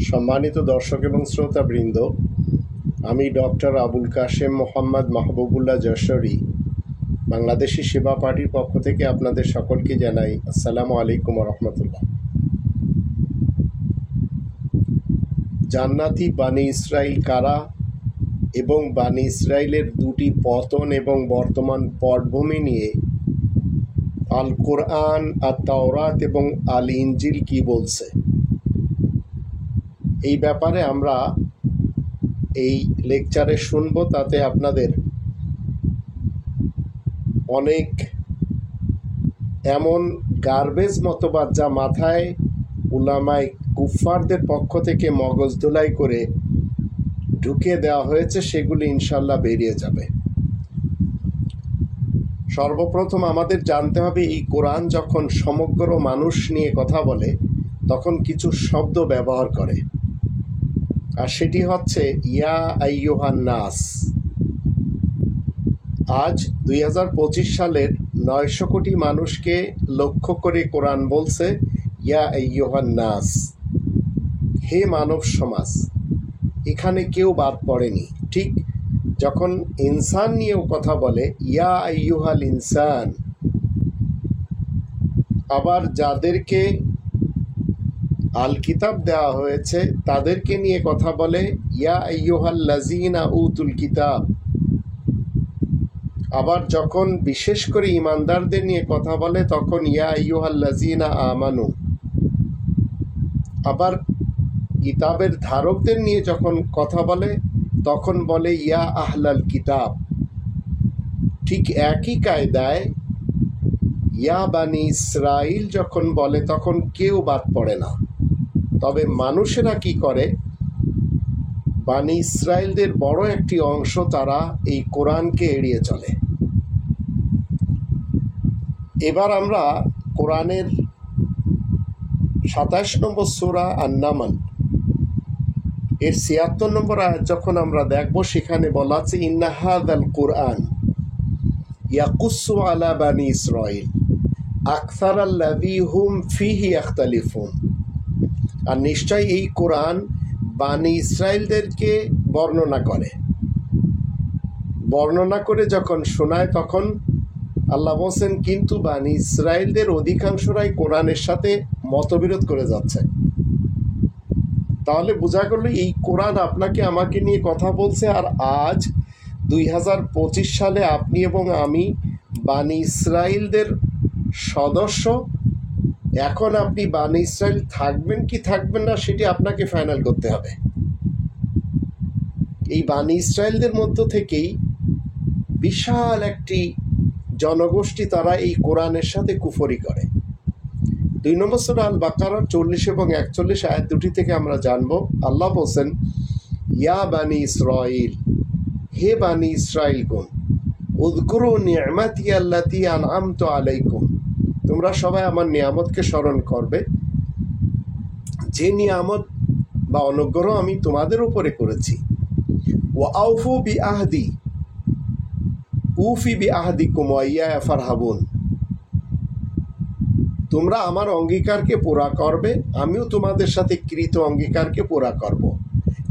সম্মানিত দর্শক এবং শ্রোতাবৃন্দ, আমি ডক্টর আবুল কাশেম মোহাম্মদ মাহবুবুল্লাহ যশোরী বাংলাদেশি সেবা পার্টির পক্ষ থেকে আপনাদের সকলকে জানাই আসসালামু আলাইকুম রহমতুল্লাহ। জান্নাতি বানি ইসরাইল কারা এবং বানি ইসরাইলের দুটি পতন এবং বর্তমান পটভূমি নিয়ে আল কোরআন, আর তাওরাত এবং আল ইনজিল কি বলছে, এই ব্যাপারে আমরা এই লেকচারে শুনবো। তাতে আপনাদের অনেক এমন গার্বেজ মতবাদ যা মাথায় উলামায়ে কুফফারদের পক্ষ থেকে মগজ ধোলাই করে ঢুকিয়ে দেওয়া হয়েছে, সেগুলি ইনশাল্লাহ বেরিয়ে যাবে। সর্বপ্রথম আমাদের জানতে হবে, এই কোরআন যখন সমগ্র মানুষ নিয়ে কথা বলে তখন কিছু শব্দ ব্যবহার করে, আর সেটি হচ্ছে ইয়া আইয়ুহান নাস। আজ 2025 সালের 900 কোটি মানুষকে লক্ষ্য করে কোরআন বলছে ইয়া আইয়ুহান নাস, হে মানব সমাজ। এখানে কেউ বাদ পড়েনি। ঠিক যখন ইনসান নিয়েও কথা বলে ইয়া আইয়ুহাল ইনসান, আবার যাদেরকে আল কিতাব দেওয়া হয়েছে তাদেরকে নিয়ে কথা বলে ইয়া আইয়ুহাল লাযিনা উতুল কিতাব। আবার যখন বিশেষ করে ইমানদারদের নিয়ে কথা বলে তখন ইয়া আইয়ুহাল লাযিনা আমানু। আবার কিতাবের ধারকদের নিয়ে যখন কথা বলে তখন বলে ইয়া আহলাল কিতাব। ঠিক একই কায়দায় ইয়া বানি ইসরাইল যখন বলে তখন কেউ বাদ পড়ে না। তবে মানুষেরা কি করে, বানি ইসরাইলদের বড় একটি অংশ তারা এই কোরআনকে এড়িয়ে চলে। এবার আমরা কোরআনের 27 নম্বর সূরা আন-নামল এর 76 নম্বর আয়াত যখন আমরা দেখব, সেখানে বলা আছে ইন্না হাযাল কুরআন ইয়াকুসসু আলা বানি ইসরাইল আকসারাল্লাযী হুম ফীহি ইখতালিফুন। আর নিশ্চয় এই কোরআন বানি ইসরাইলদেরকে বর্ণনা করে যখন শোনায় তখন আল্লাহ বলছেন কিন্তু বানি ইসরাইলদের অধিকাংশরাই কোরআনের সাথে মতবিরোধ করে যাচ্ছে। তাহলে বোঝা গেল এই কোরআন আপনাকে আমাকে নিয়ে কথা বলছে। আর আজ 2025 সালে আপনি এবং আমি বানি ইসরাইলদের সদস্য। এখন আপনি বানি ইসরাইল থাকবেন কি থাকবেন না সেটি আপনাকে ফাইনাল করতে হবে। এই বানি ইসরাইলদের মধ্য থেকেই বিশাল একটি জনগোষ্ঠী, তারা এই কোরআনের সাথে কুফরি করে। 2 নম্বর সূরা আল বাকারার 40 এবং 41 আয়াত দুটি থেকে আমরা জানব, আল্লাহ বলছেন ইয়া বানি ইসরাইল, হে বানি ইসরাইলগণ, উযকুরু নি'মাতি আল্লাতী আন'আমতু আলাইকুম, তোমরা সবাই আমার নিয়ামতকে স্মরণ করবে, যে নিয়ামত বা অনুগ্রহ আমি তোমাদের উপরে করেছি। ওয়া আউফু বিআহদি উফি বিআহদিকুম ওয়া ইয়া ফারহাবুন, তোমরা আমার অঙ্গীকারকে পুরা করবে, আমিও তোমাদের সাথে কৃত অঙ্গীকারকে পুরা করব,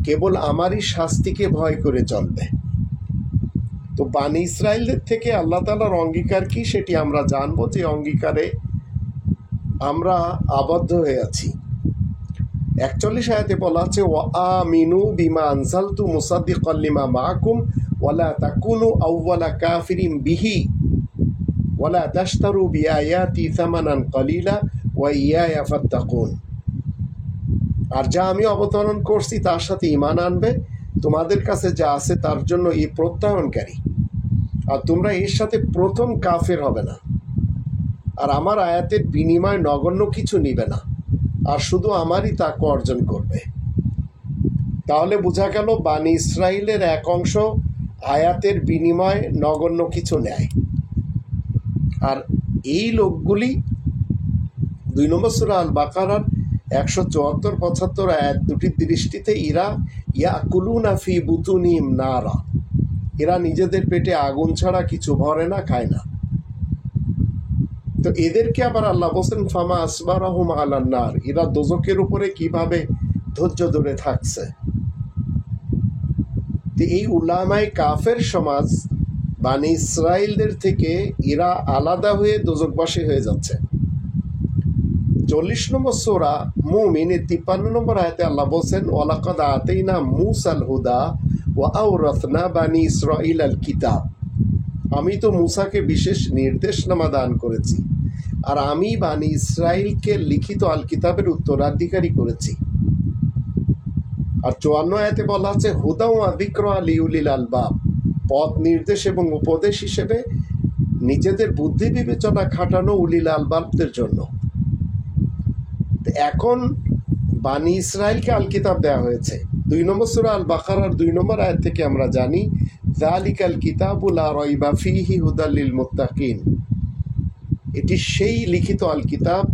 কেবল আমারই শাস্তিকে ভয় করে চলবে। তো বানি ইসরাইলদের থেকে আল্লাহ তাআলার অঙ্গীকার কি সেটি আমরা জানবো, যে অঙ্গীকারে আমরা আবদ্ধ হয়ে আছি। 41 আয়াতে বলা আছে ওয়া আমিনু বিমা আনজালতু মুসাদ্দিকাল লিমা মাআকুম ওয়া লা তাকুনু আউওয়ালা কাফিরিন বিহি ওয়া লা তাশতারু বিআয়াতি সামানান কলিলা ওয়া ইয়ায়া ফাত্তাকুন। আর যা আমি অবতরণ করছি তার সাথে ঈমান আনবে, তোমাদের কাছে যা আছে তার জন্য এই প্রত্যয়নকারী, আর তোমরা এর সাথে প্রথম কাফের হবে না, আর আমার আয়াতের বিনিময় নগণ্য কিছু নিবে না, আর শুধু আমারই তাকওয়া অর্জন করবে। তাহলে বোঝা গেল বানি ইসরাইলের এক অংশ আয়াতের বিনিময়ে নগণ্য কিছু নেয়। আর এই লোকগুলি 2 নম্বর সূরা আল বাকারার 174-75 আয়াত দুটির দৃষ্টিতে ইরা ইয়াকুলুনা ফি বুতুনিহিম নারা, এরা নিজেদের পেটে আগুন ছাড়া কিছু ভরে না, খায় না। তো এদেরকে আবার আল্লাহ বলছেন ফামা আসবারাহুম আলান নার, এরা দোজকের উপরে কিভাবে ধৈর্য ধরে থাকছে। তো এই উলামায়ে কাফের সমাজ বানি ইসরাইলদের থেকে এরা আলাদা হয়ে দোজকবাসী হয়ে যাচ্ছে। 40 নম্বর সূরা মুমিন 53 নম্বর আয়াতে আল্লাহ বলছেন ওয়ালাকাদ আতাইনা মূসাল হুদা ওয়া আওরাসনা বানি ইসরাঈল আল কিতাব, আমি তো মূসাকে বিশেষ নির্দেশনামা দান করেছি আর আমি বানি ইসরাইলকে লিখিত আল কিতাবের উত্তরাধিকারী করেছি। আর 54 আয়াতে বলা আছে হুদা ওয়া যিকরা লিউলিল আলবাব, পথ নির্দেশ এবং উপদেশ হিসেবে নিজেদের বুদ্ধি বিবেচনা খাটানো উলিল আলবাবদের জন্য। এখন বানি ইসরাইলকে আল কিতাব দেওয়া হয়েছে। 2 নম্বর সূরা আল বাকারার 2 নম্বর আয়াত থেকে আমরা জানি যালিকাল কিতাবু লা রাইবা ফীহি হুদাল লিল মুত্তাকিন, এটি সেই লিখিত আল কিতাব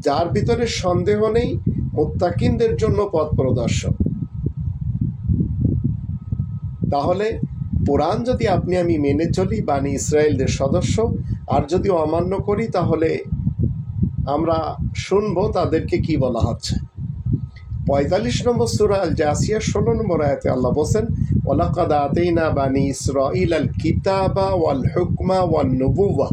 যার ভিতরে সন্দেহ নেই, মুত্তাকিনদের জন্য পথ প্রদর্শক। তাহলে কোরআন যদি আপনি আমি মেনে চলি বানি ইসরাইলদের সদস্য, আর যদি অমান্য করি তাহলে আমরা শুনবো তাদেরকে কি বলা হচ্ছে। 45 নম্বর সূরা আল জাসিয়া 16 নম্বর আয়াতে আল্লাহ বলেন ওয়ালাকাদ আতাইনা বানি ইসরাঈল আল কিতাবা ওয়াল হুকমা ওয়ান নুবুওয়া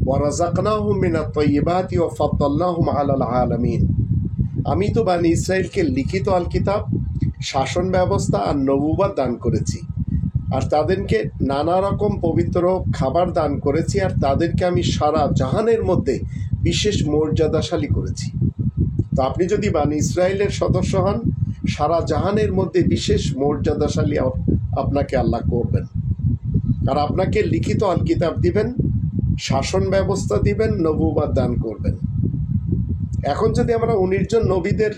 ওয়া রাযাকনাহুম মিনাত তাইয়্যিবাতি ওয়া ফাদ্দালনাহুম আলাল আলামিন, আমি তো বানি ইসরাইলকে লিখিত আল কিতাব, শাসন ব্যবস্থা আর নবুওয়াত দান করেছি, আর তাদেরকে নানা রকম পবিত্র খাবার দান করেছি, আর তাদেরকে আমি সারা জাহানের মধ্যে বিশেষ মর্যাদাশালী করেছি। তো আপনি যদি বানি ইসরাইলের সদস্য হন, সারা জাহানের মধ্যে বিশেষ মর্যাদাশালী আপনাকে আল্লাহ করবেন, আর আপনাকে লিখিত আল কিতাব দিবেন, শাসন ব্যবস্থা দিবেন, নবুওয়াত দান করবেন। এখন যদি আমরা 19 জন নবীদের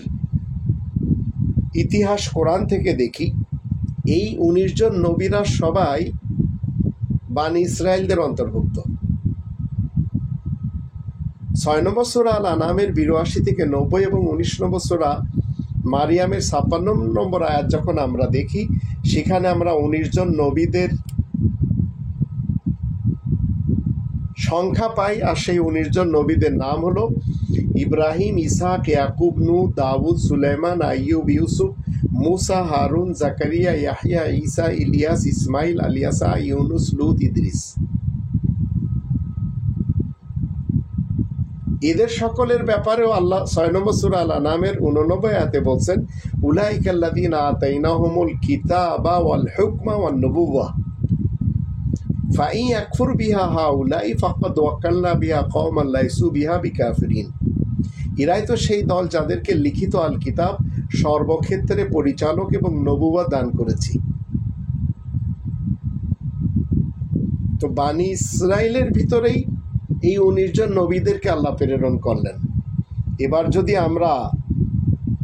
ইতিহাস কোরআন থেকে দেখি, এই 19 জন নবীরা সবাই বানি ইসরাইলদের অন্তর্ভুক্ত। 6 নম্বর সূরা আল আনামের 82 থেকে 90 এবং 19 নম্বর সূরা মারিয়ামের 56 নম্বর আয়াত যখন আমরা দেখি, সেখানে আমরা 19 জন নবীদের সংখ্যা পাই। আর সেই 19 জন নবীদের নাম হলো ইব্রাহিম, ইসহাক, ইয়াকুব, নূহ, দাউদ, সুলাইমান, আইয়ুব, ইউসুফ, মুসা, হারুন, জাকারিয়া, ইয়াহইয়া, ঈসা, ইলিয়াস, ইসমাইল, আলিয়াসা, ইউনুস, লূত, ইদ্রিস। এদের সকলের ব্যাপারেও আল্লাহ 6 নম্বর সূরা আল আনামের 89 আয়াতে বলছেন উলাইকাল্লাযীনা আতাইনাহুমুল কিতাবা ওয়াল হুকমা ওয়ান নুবুওয়া ফাইন ইয়াকফুর বিহা হাউলাই ফাকাদ ওয়াক্কালনা বিহা কওমান লাইসু বিহা বিকাফিরিন, এরাই তো সেই দল যাদেরকে লিখিত আল কিতাব, সর্বক্ষেত্রে পরিচালক এবং নবুওয়াত দান করেছি। তো বানি ইসরাইলের ভিতরেই এই 19 জন নবীদেরকে আল্লাহ প্রেরণ করলেন। এবার যদি আমরা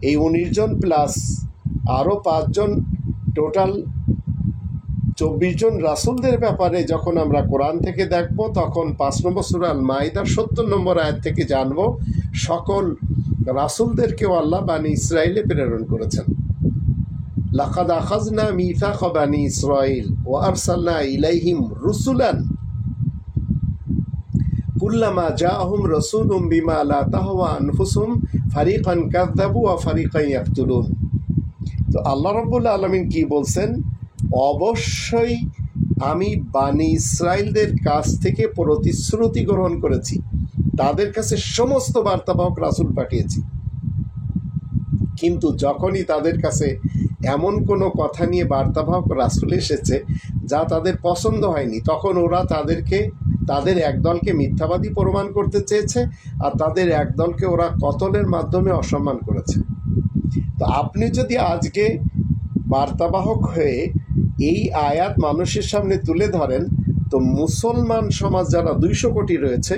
এই 19 জন প্লাস আরও 5 জন, টোটাল 24 জন রাসূলদের ব্যাপারে যখন আমরা কোরআন থেকে দেখব, তখন 5 নম্বর সূরা আল মাইদার 70 নম্বর আয়াত থেকে জানব সকল রাসূলদেরকেও আল্লাহ বানি ইসরাইলে প্রেরণ করেছেন। লাকাদ আখাযনা মিসাকা বানি ইসরাঈল ওয়া আরসালনা ইলাইহিম রুসুলান কুল্লামা জাআহুম রাসূলুম বিমা লা তাহওয়া আনফুসুহুম ফারিকান কাযযাবু ওয়া ফারিকান ইয়াকতুলুন। তো আল্লাহ রাব্বুল আলামিন কি বলছেন? অবশ্যই আমি বানি ইসরাইলদের কাছ থেকে প্রতিশ্রুতি গ্রহণ করেছি, তাদের কাছে সমস্ত বার্তাবাহক রাসূল পাঠিয়েছি, কিন্তু যখনই তাদের কাছে এমন কোনো কথা নিয়ে বার্তাবাহক রাসূল এসেছে যা তাদের পছন্দ হয়নি, তখন ওরা তাদের একদলকে মিথ্যাবাদী প্রমাণ করতে চেয়েছে, আর তাদের একদলকে ওরা কতলের মাধ্যমে অসম্মান করেছে। তো আপনি যদি আজকে বার্তাবাহক হয়ে এই আয়াত মানুষের সামনে তুলে ধরেন, তো মুসলমান সমাজ যারা 200 কোটি রয়েছে,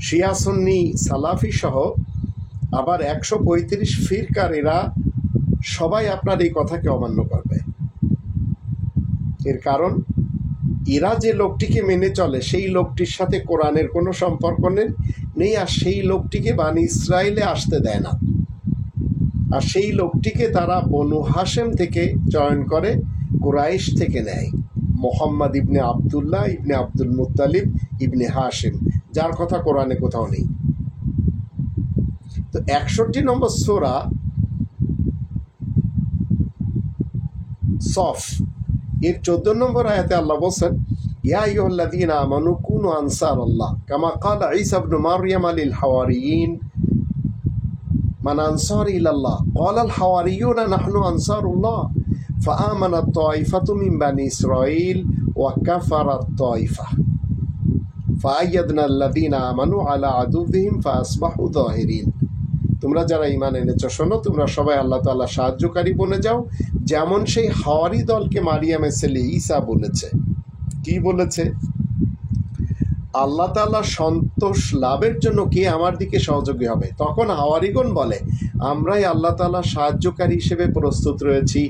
শিয়া সুন্নি সালাফি সহ আবার 135 ফিরকার, এরা সবাই আপনার এই কথাকে অমান্য করবে। এর কারণ এরা যে লোকটিকে মেনে চলে সেই লোকটির সাথে কোরআনের কোনো সম্পর্ক নেই, আর সেই লোকটিকে বানি ইসরাইলে আসতে দেয় না, আর সেই লোকটিকে তারা বনু হাশেম থেকে চয়ন করে, কুরাইশ থেকে নেয়। মোহাম্মদ ইবনে আবদুল্লাহ ইবনে আব্দুল মুত্তালিব ইবনে হাশিম, যার কথা কোরআনে কোথাও নেই। তো 61 নম্বর সূরা সফ এর 14 নম্বর আয়াতে আল্লাহ বলছেন, ইয়া আইয়ুহাল্লাযীনা আমানু কুনু আনসারাল্লাহ কামা ক্বালা ঈসা ইবনু মারইয়াম লিল হাওয়ারিয়িন মান আনসারি ইলাল্লাহ ক্বালাল হাওয়ারিয়ুনা নাহনু আনসারুল্লাহ ফাআমানাত তায়ফাতু মিন বানি ইসরাঈল ওয়া কাফারাত তায়ফা ফাআইয়াদনা আল্লাযীনা আমানু আলা আদুওয়িহিম ফাআসবাহু যাহিরিন। তোমরা যারা ঈমান এনেছো শোনো, তোমরা সবাই আল্লাহ তাআলা সাহায্যকারী বনে যাও, যেমন সেই হাওয়ারি দলকে মারিয়ামের ছেলে ঈসা বলেছে। কি বলেছে? আল্লাহ তাআলা সন্তোষ লাভের জন্য কে আমার দিকে সহযোগী হবে? তখন হাওয়ারিগণ বলে, আমরাই আল্লাহ তাআলা সাহায্যকারী হিসেবে প্রস্তুত রয়েছি।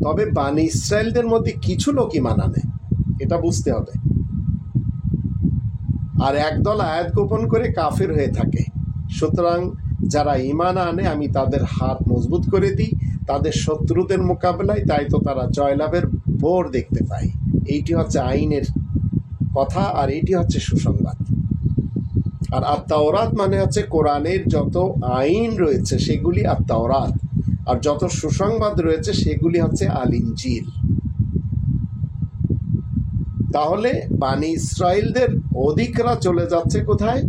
তবে বানি ইসরায়েলদের মধ্যে কিছু লোক ঈমান আনে, এটা বুঝতে হবে। আর একদল আয়াত গোপন করে কাফের হয়ে থাকে। সুতরাং যারা ঈমান আনে আমি তাদের হাত মজবুত করে দিই তাদের শত্রুদের মোকাবেলায়, তাই তো তারা জয়লাভের ভোর দেখতে পায়। এইটি হচ্ছে আইনের কথা, আর এইটি হচ্ছে সুসংবাদ। আর আত-তাওরাত মানে হচ্ছে কোরআনের যত আইন রয়েছে সেগুলি আত-তাওরাত, আর যত সুসংবাদ রয়েছে সেগুলি হচ্ছে আল-ইনজিল। তাহলে বানি ইসরায়েলদের অধিকরা চলে যাচ্ছে কোথায়?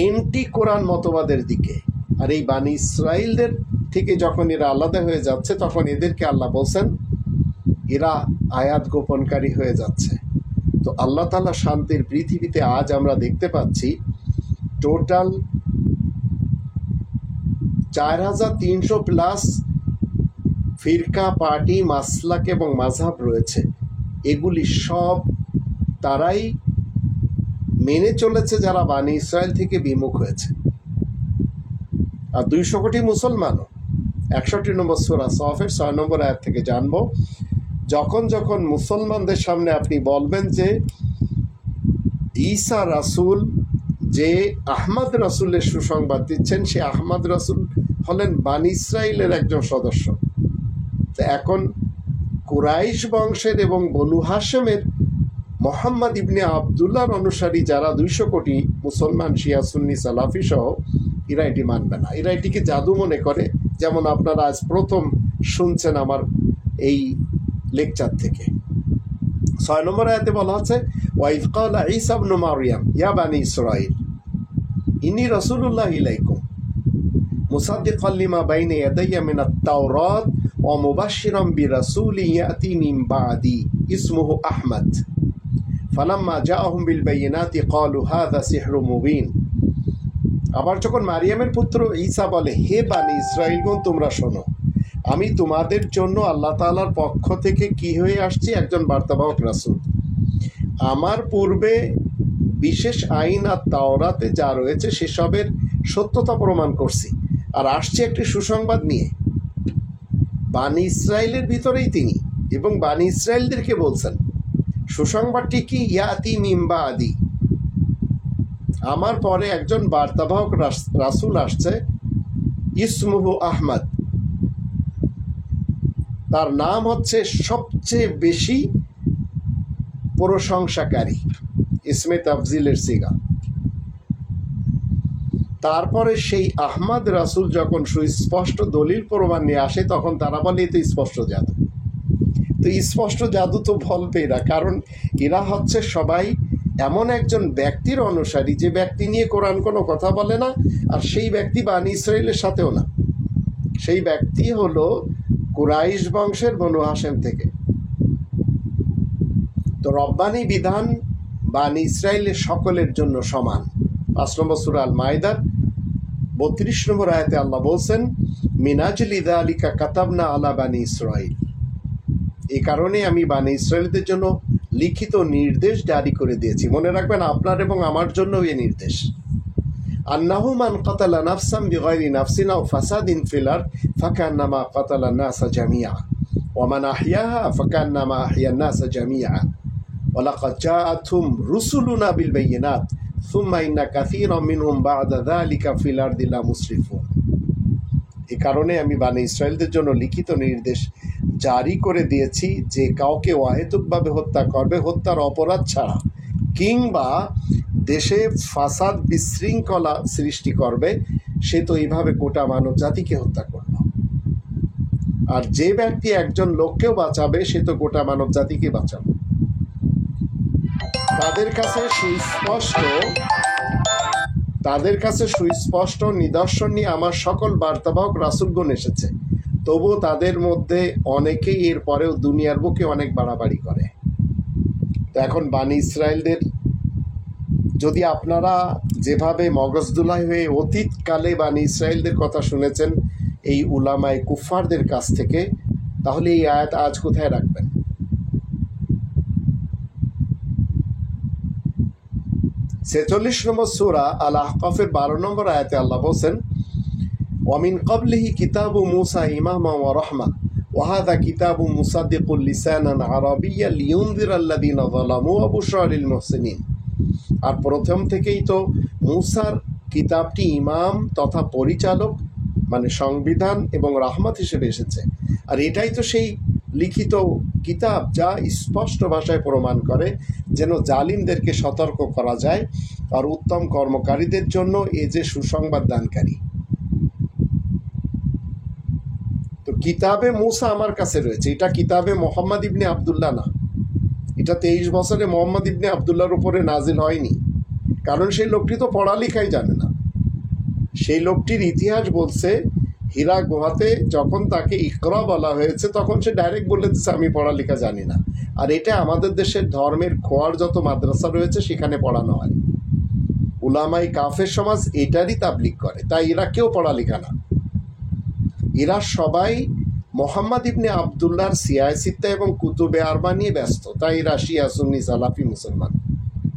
এন্টি কোরআন মতবাদের দিকে। আর এই বানি ইসরায়েলদের থেকে যখন এরা আলাদা হয়ে যাচ্ছে তখন এদেরকে আল্লাহ বলছেন এরা আয়াত গোপনকারী হয়ে যাচ্ছে। তো আল্লাহ তাআলা শান্তির পৃথিবীতে আজ আমরা দেখতে পাচ্ছি টোটাল 4300 প্লাস ফিরকা, পার্টি, মাসলাক এবং মাযহাব রয়েছে। এগুলি সব তারাই মেনে চলেছে যারা বানি ইসরায়েল থেকে বিমুখ হয়েছে। আর 200 কোটি মুসলমানও। 61 নম্বর সূরা সফের 6 নম্বর আয়াত থেকে জানবো, যখন যখন মুসলমানদের সামনে আপনি বলবেন যে ঈসা রাসূল, যে আহমদ রাসূলের সুসংবাদ দিচ্ছেন, সে আহমদ রাসূল হলেন বানি ইসরায়েলের একজন সদস্য। তো এখন কুরাইশ বংশের এবং বনু হাশেমের মোহাম্মদ ইবনে আবদুল্লাহর অনুসারী যারা 200 কোটি মুসলমান, শিয়া, সুন্নি, সালাফি সহ, এরা এটি মানবে না। এরা এটিকে জাদু মনে করে, যেমন আপনারা আজ প্রথম শুনছেন আমার এই লেকচার থেকে। 6 নম্বর আয়াতে বলা আছে, ওয়াইদ ক্বালা ঈসা ইবনু মারইয়াম ইয়া বানি ইসরাঈল ইন্নী রাসূলুল্লাহি ইলাইকুম মুসাদ্দিকান লিমা বাইনা ইয়াদাইয়া মিনাত তাওরাত ওয়া মুবাশশিরান বিরাসূলিন ইয়াতি মিন বা'দি ইসমুহু আহমদ ফালাম্মা জাআহুম বিল বাইয়িনাতি ক্বালু হাযা সিহরুম মুবিন। আবার যখন মারিয়ামের পুত্র ঈসা বলে, হে বানি ইসরাঈলগণ তোমরা শোনো, আমি তোমাদের জন্য আল্লাহ তাআলার পক্ষ থেকে কি হয়ে আসছি? একজন বার্তাবাহক রাসূল। আমার পূর্বে বিশেষ আইন আর তাওরাতে যা রয়েছে সেসবের সত্যতা প্রমাণ করছি, আর আসছে একটি সুসংবাদ নিয়ে। বানি ইসরায়েলের ভিতরেই তিনি, এবং বানি ইসরায়েলদেরকে বলছেন সুসংবাদটি কি? ইয়াতি মিন বা'দি, আমার পরে একজন বার্তাবাহক রাসূল আসছে, ইসমুহু আহমদ, তার নাম হচ্ছে সবচেয়ে বেশি প্রশংসাকারী, ইসমে তাফজিলের সিগা। তারপরে সেই আহমদ রাসূল যখন সুস্পষ্ট দলিল প্রমাণ নিয়ে আসে তখন তারা বলে তো স্পষ্ট জাদু। তো স্পষ্ট জাদু তো বলবে এরা, কারণ এরা হচ্ছে সবাই এমন একজন ব্যক্তির অনুসারী যে ব্যক্তি নিয়ে কোরআন কোনো কথা বলে না, আর সেই ব্যক্তি বানি ইসরায়েলের সাথেও না। সেই ব্যক্তি হলো কুরাইশ বংশের বনু হাশেম থেকে। তো রব্বানি বিধান বানি ইসরায়েলের সকলের জন্য সমান। 5 নম্বর সূরা আল মাইদার 32 নম্বর আয়াতে আল্লাহ বলছেন, মিন আজলি যালিকা কাতাবনা আলা বানি ইসরাইল, এই কারণে আমি বানি ইসরায়েলদের জন্য লিখিত নির্দেশ জারি করে দিয়েছি। মনে রাখবেন আপনার এবং আমার জন্য এই নির্দেশ। আন্নাহু মান কাতালা নাফসান বিগাইরি নাফসিন আও ফাসাদিন ফিল আরদ ফাকান্নামা কাতালা নাসা জামিআ ওয়া মান আহইয়াহা ফাকান্নামা আহইয়া নাসা জামিআ ওয়া লাকাদ জাআতহুম রুসুলুনা বিল বাইয়িনাত সুম্মা ইন্না কাসীরাম মিনহুম বা'দা যালিকা ফিল আরদি লামুসরিফুন। এই কারণে আমি বানি ইসরায়েলদের জন্য লিখিত নির্দেশ জারি করে দিয়েছি যে কাউকে অহেতুকভাবে হত্যা করবে হত্যার অপরাধ ছাড়া, কিংবা দেশে ফাসাদ বিশৃঙ্খলা সৃষ্টি করবে, সে তো এইভাবে গোটা মানব জাতিকে হত্যা করল। আর যে ব্যক্তি একজন লোককেও বাঁচাবে সে তো গোটা মানব জাতিকে বাঁচাবে। তাদের কাছে সুস্পষ্ট নিদর্শন নিয়ে আমার সকল বার্তাবাহক রাসূলগণ এসেছে, তবুও তাদের মধ্যে অনেকেই এর পরেও দুনিয়ার বুকে অনেক বাড়াবাড়ি করে। তো এখন বানি ইসরায়েলদের যদি আপনারা যেভাবে মগজদুলাই হয়ে অতীতকালে বানি ইসরায়েলদের কথা শুনেছেন এই উলামায়ে কুফফারদের কাছ থেকে, তাহলে এই আয়াত আজ কোথায় রাখবেন? 46 নম্বর সূরা আল আহকাফের 12 নম্বর আয়াতে আল্লাহ বলছেন, ওয়ামিন ক্বাবলিহি কিতাবু মূসা ইমামা ওয়া রাহমা ওয়া হাযা কিতাবু মুসাদ্দিকুল লিসানান আরাবিয়্যান লিইউনযিরাল্লাযীনা যালামু ওয়া বুশরা লিল মুহসিনিন। আর প্রথম থেকেই তো মূসার কিতাবটি ইমাম তথা পরিচালক, মানে সংবিধান এবং রাহমত হিসেবে এসেছে। আর এটাই তো সেই লিখিত কিতাব যা স্পষ্ট ভাষায় প্রমাণ করে যেন জালিমদেরকে সতর্ক করা যায় আর উত্তম কর্মকারীদের জন্য এ যে সুসংবাদ দানকারী। তো কিতাবে মূসা আমার কাছে রয়েছে, এটা কিতাবে মোহাম্মদ ইবনে আবদুল্লাহ না। এটা 23 বছরে মোহাম্মদ ইবনে আবদুল্লাহর উপরে নাজিল হয়নি, কারণ সেই লোকটি তো পড়ালেখাই জানে না। সেই লোকটির ইতিহাস বলছে হীরা গুহাতে যখন তাকে ইকরা বলা হয়েছে তখন সে ডাইরেক্ট বলে দিচ্ছে আমি পড়ালেখা জানি না। আর এটা আমাদের দেশের ধর্মের খোয়ার যত মাদ্রাসা রয়েছে সেখানে পড়ানো হয়। উলামাই কাফের সমাজ এটারই তাবলিগ করে, তাই এরা কেউ পড়ালেখা না। এরা সবাই মোহাম্মদ ইবনে আবদুল্লাহর সিয়াসিত্তা এবং কুতুবে আরবা নিয়ে ব্যস্ত, তাই এরা শিয়া সুন্নি সালাফি মুসলমান,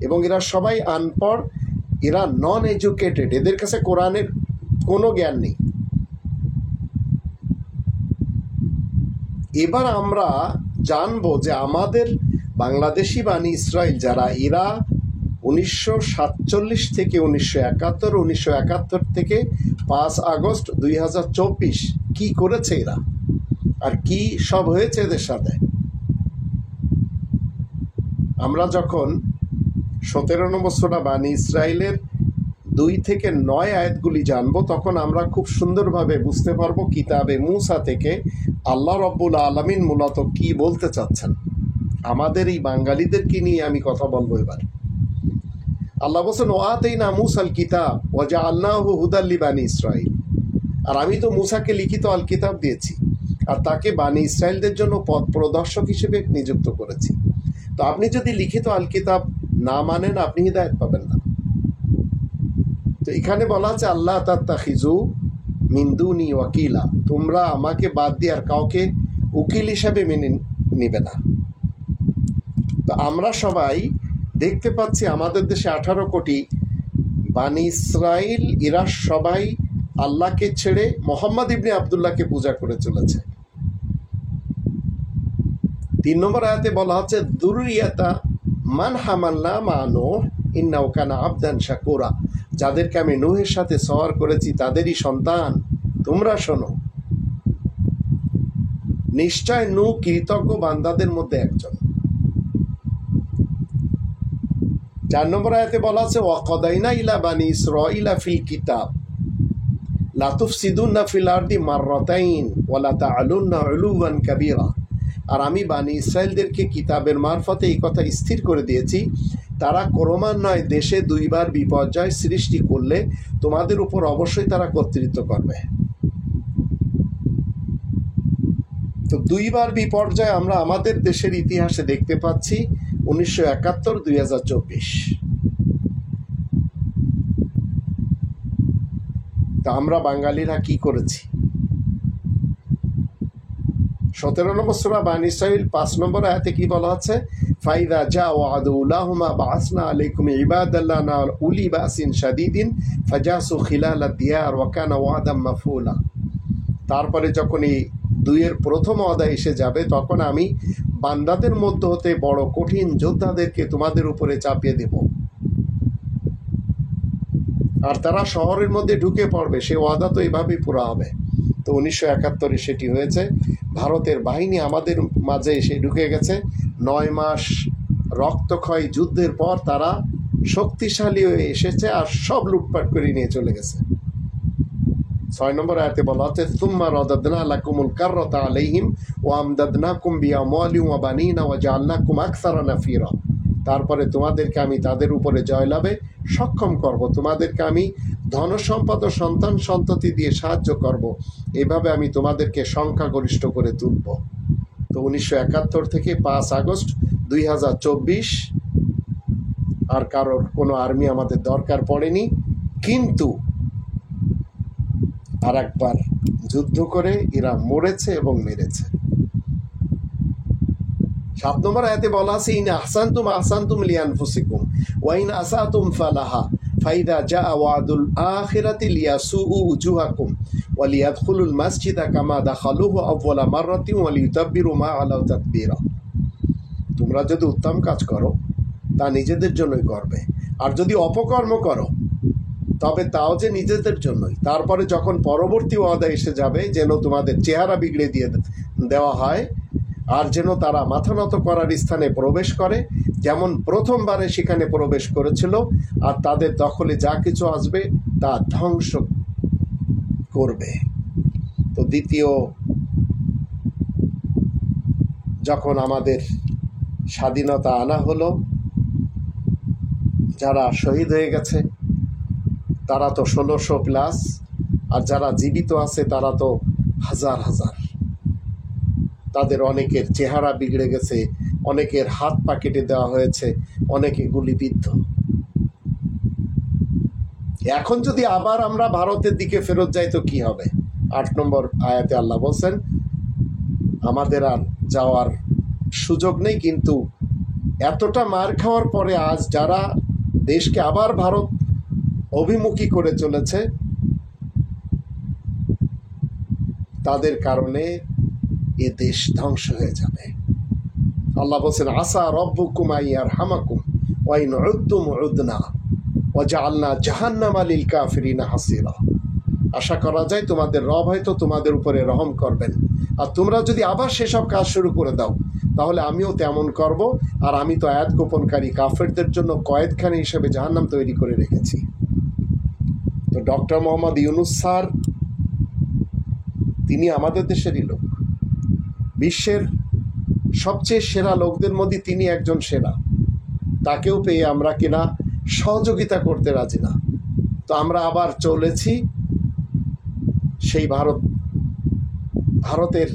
এবং এরা সবাই আনপড়, এরা নন এডুকেটেড, এদের কাছে কোরআনের কোনো জ্ঞান নেই। এবার আমরা জানবো যে আমাদের বাংলাদেশি বানি ইসরায়েল যারা, এরা 1947 থেকে 1971, 1971 থেকে 5 আগস্ট 2024 কি করেছে এরা, আর কি সব হয়েছে এদের সাথে। আমরা যখন 17 নম্বর সূরা বানি ইসরায়েলের 2 থেকে 9 আয়াতগুলি জানবো, তখন আমরা খুব সুন্দরভাবে বুঝতে পারবো কিতাবে মূসা থেকে আল্লাহ রব্বুল আলামিন মূলত কি বলতে চাচ্ছেন। আমাদের এই বাঙালিদেরকে নিয়ে আমি কথা বলবো এবার। আল্লাহ বলছেন, ওয়াতাইনা মূসাল কিতাব ওয়া জাআলনাহু হুদাল লিবানি ইসরাইল। আর আমি তো মূসাকে লিখিত আল কিতাব দিয়েছি আর তাকে বানি ইসরায়েলদের জন্য পথ প্রদর্শক হিসেবে নিযুক্ত করেছি। তো আপনি যদি লিখিত আল কিতাব না মানেন আপনি হিদায়াত পাবেন না। তো এখানে বলা আছে আল্লাহ তাত্তাখিজু মিন দুনি ওয়াকিলা, তোমরা আমাকে বাদ দিয়ে আর কাউকে উকিল হিসাবে মেনে নিবে না। তো আমরা সবাই দেখতে পাচ্ছি আমাদের দেশে 18 কোটি বানি ইসরায়েল, এরা সবাই আল্লাহকে ছেড়ে মোহাম্মদ ইবনে আবদুল্লাহকে পূজা করে চলেছে। 3 নম্বর আয়াতে বলা হচ্ছে যুররিয়াতা মান হামালনা মা নূহ ইন্নাহু কানা আবদান শাকুরা, যাদেরকে আমি নূহের সাথে সওয়ার করেছি তাদেরই সন্তান তোমরা শোনো, নিশ্চয় নূহ কৃতজ্ঞ বান্দাদের মধ্যে একজন। 4 নম্বর আয়াতে বলা আছে ওয়াকাদাইনা ইলা বানি ইসরাঈলা ফিল কিতাব লা তুফসিদুনা ফিল আরদি মাররাতাইন ওয়া লা তা'লুনা উলুওয়ান কাবীরা। আর আমি বানি ইসরায়েলদেরকে কিতাবের মারফতে এই কথা স্থির করে দিয়েছি, তারা ক্রমান্বয়ে দেশে 2 বার বিপর্যয় সৃষ্টি করলে তোমাদের উপর অবশ্যই তারা কর্তৃত্ব করবে। তো 2 বার বিপর্যয় আমরা আমাদের দেশের ইতিহাসে দেখতে পাচ্ছি, 1971, 2024। তা আমরা বাঙালিরা কি করেছি? 17 নম্বর সূরা বানি ইসরাঈল 5 নম্বর আয়াতে কি বলা আছে, ফাইদা জা ওয়াদু উলাহুমা বাসনা আলাইকুম ইবাদাল্লানা উলি বাসিন শাদীদিন ফাজাসু খিলাল দিয়ার ওয়া কানা ওয়াদাম মাফউলা। তারপরে যখন এই 2-এর প্রথম অধ্যায় এসে যাবে তখন আমি বান্দাদের মধ্য হতে বড় কঠিন যোদ্ধাদেরকে তোমাদের উপরে চাপিয়ে দেব, আর তারা শহরের মধ্যে ঢুকে পড়বে, সে ওয়াদা তো এভাবেই পুরা হবে। তো 1971-এ সেটি হয়েছে। ভারতের বাহিনী আমাদের মাঝে এসে ঢুকে গেছে। 9 মাস রক্তক্ষয়ী যুদ্ধের পর তারা শক্তিশালী হয়ে এসেছে আর সব লুটপাট করে নিয়ে চলে গেছে। 6 নম্বর আয়াতে বলা হচ্ছে, সুম্মা রাদাদনা লাকুমুল কাররাতা আলাইহিম ওয়া আমদাদনাকুম বিআমওয়ালিন ওয়া বানিনা ওয়া জাআলনাকুম আকসারা নাফীরা। তারপরে তোমাদেরকে আমি তাদের উপরে জয়লাভে সক্ষম করব, তোমাদেরকে আমি ধন সম্পদ ও সন্তান সন্ততি দিয়ে সাহায্য করব, এভাবে আমি তোমাদেরকে সংখ্যাগরিষ্ঠ করে তুলব। তো 1971 থেকে 5 আগস্ট 2024 আর কারোর কোনো আর্মি আমাদের দরকার পড়েনি, কিন্তু আর একবার যুদ্ধ করে এরা মরেছে এবং মেরেছে। 7 নম্বর আয়াতে বলা আছে, ইন আহসানতুম আহসানতুম লিআনফুসিকুম ওয়া ইন আসাতুম ফালাহা ফাইদা জাআ ওয়াদুল আখিরাতি লিয়াসুউ উজুহাকুম ওয়া লিয়াদখুলুল মাসজিদা কামা দাখালুহু আউওয়ালা মাররাতিন ওয়া লিইউতাব্বিরু মা আলাউ তাদবীরা। তোমরা যদি উত্তম কাজ করো তা নিজেদের জন্যই করবে, আর যদি অপকর্ম করো তবে তাও যে নিজেদের জন্যই। তারপরে যখন পরবর্তী ওয়াদা এসে যাবে, যেন তোমাদের চেহারা বিগড়ে দিয়ে দেওয়া হয়, আর যেন তারা মাথা নত করার স্থানে প্রবেশ করে, যেমন প্রথমবারে সেখানে প্রবেশ করেছিল, আর তাদের দখলে যা কিছু আসবে তা ধ্বংস করবে। তো দ্বিতীয় যখন আমাদের স্বাধীনতা আনা হলো, যারা শহীদ হয়ে গেছে তারা তো 1600 প্লাস, আর যারা জীবিত আছে তারা তো হাজার হাজার। তাদের অনেকের চেহারা বিগড়ে গেছে, অনেকের হাত পা কেটে দেওয়া হয়েছে, অনেকে গুলিবিদ্ধ। এখন যদি আবার আমরা ভারতের দিকে ফেরত যাই তো কি হবে? 8 নম্বর আয়াতে আল্লাহ বলছেন, আমাদের আর যাওয়ার সুযোগ নেই, কিন্তু এতটা মার খাওয়ার পরে আজ যারা দেশকে আবার ভারত অভিমুখী করে চলেছে, তাদের কারণে এ দেশ ধ্বংস হয়ে যাবে। আল্লাহ বলছেন, আসা রব্বুকুম আইয়ারহামাকুম ওয়া ইন উদ্তুম উদনা ওয়া জাআলনা জাহান্নামা লিল কাফিরিনা হাসিরা। আশা করা যায় তোমাদের রব হয়তো তোমাদের উপরে রহম করবেন, আর তোমরা যদি আবার সেসব কাজ শুরু করে দাও তাহলে আমিও তেমন করব, আর আমি তো আয়াত গোপনকারী কাফেরদের জন্য কয়েদখানা হিসেবে জাহান্নাম তৈরি করে রেখেছি। তো ডক্টর মোহাম্মদ ইউনুস স্যার, তিনি আমাদের দেশেরই লোক, বিশ্বের সবচেয়ে সেরা লোকদের মধ্যে তিনি একজন সেরা। তাকেও পেয়ে আমরা কিনা সহযোগিতা করতে রাজি না। তো আমরা আবার চলেছি সেই ভারতের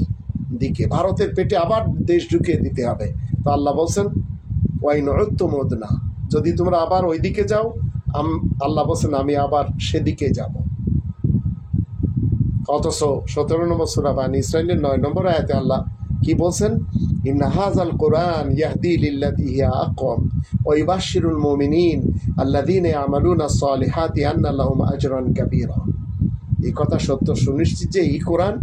দিকে, ভারতের পেটে আবার দেশ ঢুকিয়ে দিতে হবে। তো আল্লাহ বলছেন, ওয়াইন উদ্তুম উদনা, যদি তোমরা আবার ওই দিকে যাও, আল্লাহ বলছেন আমি আবার সেদিকে যাব। অথচ 17 নম্বর সূরা বানী ইসরাঈলের 9 নম্বর আয়াতে আল্লাহ কি বলছেন, ইন্না হাযাল কুরআন ইয়াহদি লিল্লাতী হিয়া আকওয়াম ওয়া ইউবাশশিরুল মুমিনিন আল্লাযীনা ইয়ামালুনা সলিহাতি আন্না লাহুম আজরান কাবীরা। এই কথা সত্য সুনিশ্চিত যে এই কোরআন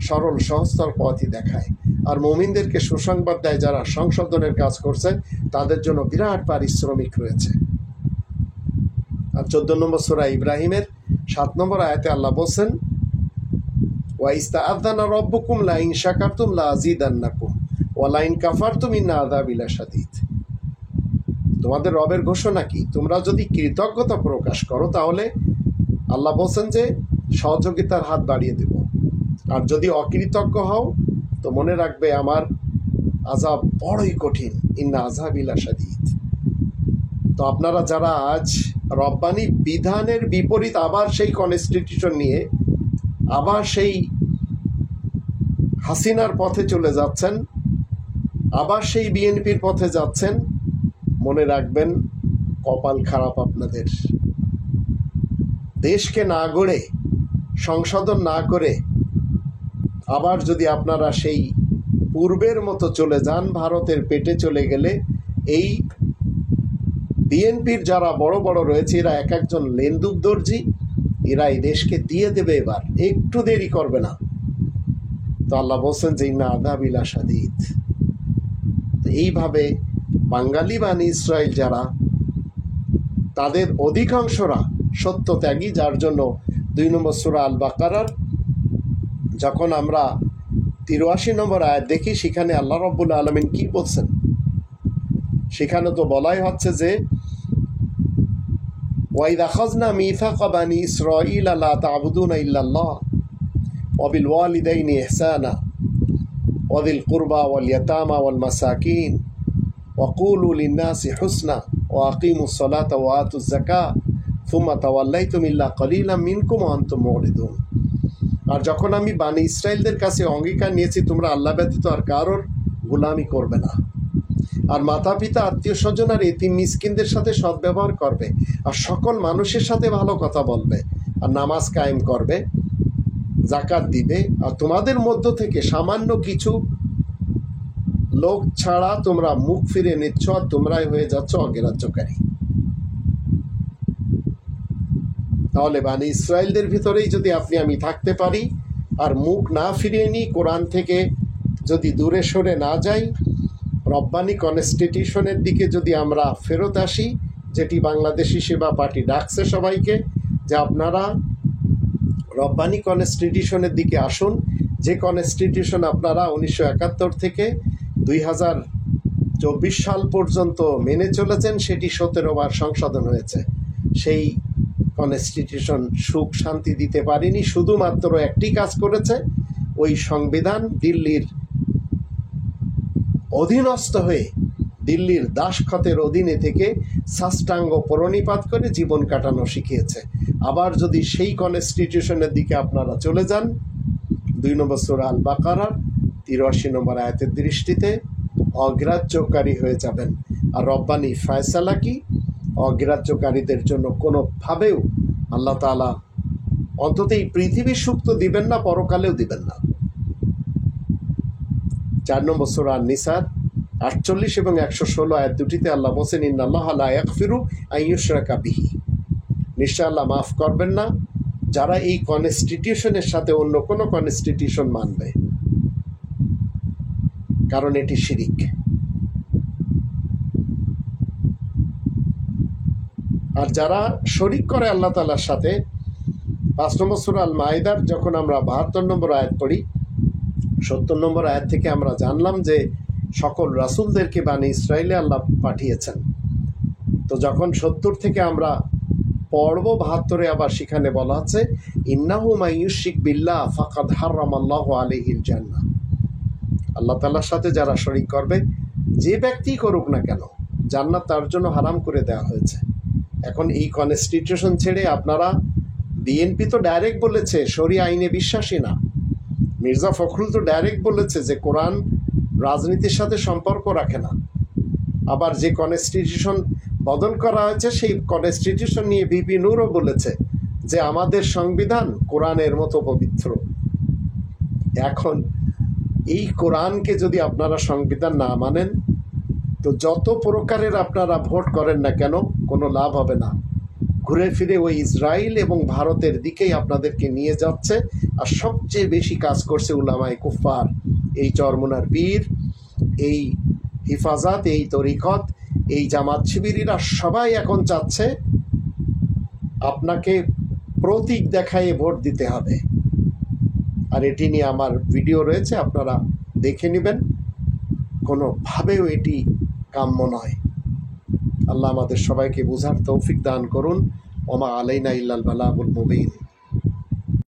সরল সহজতর পথই দেখায়, আর মুমিনদেরকে সুসংবাদ দেয় যারা সংশোধনের কাজ করছে তাদের জন্য বিরাট পারিশ্রমিক রয়েছে। আর 14 নম্বর সূরা ইব্রাহিমের 7 নম্বর আয়াতে আল্লাহ বলছেন, ওয়া ইস্তাআযানা রাব্বুকুম লা ইন শাকারতুম লা আযীদান্নাকুম ওয়া লা ইন কাফারতুম ইন্না আযাবি লাশাদীদ। তোমাদের রবের ঘোষণা কি, তোমরা যদি কৃতজ্ঞতা প্রকাশ করো তাহলে আল্লাহ বলছেন যে সহযোগিতার হাত বাড়িয়ে দেব, আর যদি অকৃতজ্ঞ হও তো মনে রাখবে আমার আযাব বড়ই কঠিন, ইন্না আযাবি লাশাদীদ। তো আপনারা যারা আজ রব্বানি বিধানের বিপরীত আবার সেই কনস্টিটিউশন নিয়ে আবার সেই হাসিনার পথে চলে যাচ্ছেন, আবার সেই বিএনপির পথে যাচ্ছেন, মনে রাখবেন কপাল খারাপ আপনাদের। দেশকে না গড়ে, সংশোধন না করে আবার যদি আপনারা সেই পূর্বের মতো চলে যান, ভারতের পেটে চলে গেলে এই বিএনপির যারা বড় বড় রয়েছে এরা এক একজন লেন্দুক দর্জি, এরা এই দেশকে দিয়ে দেবে, এবার একটু দেরি করবে না। তো আল্লাহ বলছেন যে ইন্না আযাবি লাশাদীদ। তো এইভাবে বাঙালি বানী ইসরায়েল যারা, তাদের অধিকাংশরা সত্যত্যাগী, যার জন্য 2 নম্বর সূরা আল বাকারার যখন আমরা 83 নম্বর আয়াত দেখি, সেখানে আল্লাহ রাব্বুল আলামিন কি বলছেন? সেখানে তো বলাই হচ্ছে যে ওয়াইদা খাযনা মিসাকা বানি ইসরাঈলা লা তা'বুদুনা ইল্লাল্লাহ ওয়া বিল ওয়ালিদাইনি ইহসানা ওয়া যিল কুরবা ওয়াল ইয়াতামা ওয়াল মাসাকিন ওয়া কুলু লিন-নাসি হুসনা ওয়া আকিমুস সালাতা ওয়া আতুজ যাকাহ সুম্মা তাওয়াল্লাইতুম ইল্লা কালিলাম মিনকুম ওয়া আনতুম মুরিদুন। আর যখন আমি বানি ইসরায়েলদের কাছে অঙ্গীকার নিয়েছি তোমরা আল্লাহ ব্যতীত আর কারোর গোলামি করবে না, আর মাতা পিতা আত্মীয় স্বজন আর এতিম মিসকিনদের সাথে সদ্ব্যবহার করবে, আর সকল মানুষের সাথে ভালো কথা বলবে, আর নামাজ কায়েম করবে, যাকাত দিবে, আর তোমাদের মধ্য থেকে সামান্য কিছু লোক ছাড়া তোমরা মুখ ফিরে নিচ্ছ আর তোমরাই হয়ে যাচ্ছ অগ্রাহ্যকারী। তাহলে বানি ইসরায়েলদের ভিতরেই যদি আপনি আমি থাকতে পারি আর মুখ না ফিরিয়ে নিই, কোরআন থেকে যদি দূরে সরে না যাই, রব্বানি কনস্টিটিউশনের দিকে যদি আমরা ফেরত আসি, যেটি বাংলাদেশি সেবা পার্টি ডাকছে সবাইকে যে আপনারা রব্বানি কনস্টিটিউশনের দিকে আসুন, যে কনস্টিটিউশন আপনারা 1971 থেকে 2024 সাল পর্যন্ত মেনে চলেছেন, সেটি 17 বার সংশোধন হয়েছে। সেই কনস্টিটিউশন সুখ শান্তি দিতে পারেনি, শুধুমাত্র একটি কাজ করেছে, ওই সংবিধান দিল্লির অধীনস্থ হয়ে দিল্লির দাসখতের অধীনে থেকে সাষ্টাঙ্গ প্রণিপাত করে জীবন কাটানো শিখিয়েছে। আবার যদি সেই কনস্টিটিউশনের দিকে আপনারা চলে যান, 2 নম্বর সূরা আল বাকারার 83 নম্বর আয়াতের দৃষ্টিতে অগ্রাহ্যকারী হয়ে যাবেন। আর রব্বানি ফয়সালা কি? অগ্রাহ্যকারীদের জন্য কোনোভাবেও আল্লাহ তাআলা অন্তত এই পৃথিবীর সুখ তো দিবেন না, পরকালেও দিবেন না। 4 নম্বর সূরা আন-নিসার 48 এবং 116 আয়াত দুটিতে আল্লাহ বলেন, ইন্নাল্লাহা লা ইয়াগফিরু আন ইউশরাকা বিহি, নিশ্চয় আল্লাহ মাফ করবেন না যারা এই কনস্টিটিউশনের সাথে অন্য কোনো কনস্টিটিউশন মানবে, কারণ এটি শিরিক। আর যারা শরিক করে আল্লাহ তাআলার সাথে, 5 নম্বর সূরা আল মাইদার যখন আমরা 72 নম্বর আয়াত পড়ি, 70 নম্বর আয়াত থেকে আমরা জানলাম যে সকল রাসূলদেরকে বানি ইসরায়েলে আল্লাহ পাঠিয়েছেন। তো যখন 70 থেকে আমরা পড়ব 72-এ আবার সেখানে বলা আছে, ইন্নাহু মান ইউশরিক বিল্লাহ ফাকাদ হারামাল্লাহু আলাইহিল জান্নাহ, আল্লাহ তাআলার সাথে যারা শরিক করবে, যে ব্যক্তি করুক না কেন, জান্নাত তার জন্য হারাম করে দেওয়া হয়েছে। এখন এই কনস্টিটিউশন ছেড়ে আপনারা, বিএনপি তো ডাইরেক্ট বলেছে শরিয়া আইনে বিশ্বাসী না, মির্জা ফখরুল তো ডাইরেক্ট বলেছে যে কোরআন রাজনীতির সাথে সম্পর্ক রাখে না, আবার যে কনস্টিটিউশন বদল করা হয়েছে সেই কনস্টিটিউশন নিয়ে ভিপি নূরও বলেছে যে আমাদের সংবিধান কোরআনের মতো পবিত্র। এখন এই কোরআনকে যদি আপনারা সংবিধান না মানেন, তো যত প্রকারের আপনারা ভোট করেন না কেন, কোনো লাভ হবে না। ঘুরে ফিরে ওই ইসরায়েল এবং ভারতের দিকেই আপনাদেরকে নিয়ে যাচ্ছে। আর সবচেয়ে বেশি কাজ করছে উলামায়ে কুফার, এই চরমোনার পীর, এই হিফাজত, এই তরিকত, এই জামাত শিবিরিরা সবাই এখন চাচ্ছে আপনাকে প্রতীক দেখায়ে ভোট দিতে হবে। আর এটি নিয়ে আমার ভিডিও রয়েছে, আপনারা দেখে নেবেন। কোনোভাবেও এটি কাম্য নয়। আল্লাহ আমাদের সবাইকে বুঝার তৌফিক দান করুন। ওমা আলাইনা ইল্লাল বালাগুল মুবিন।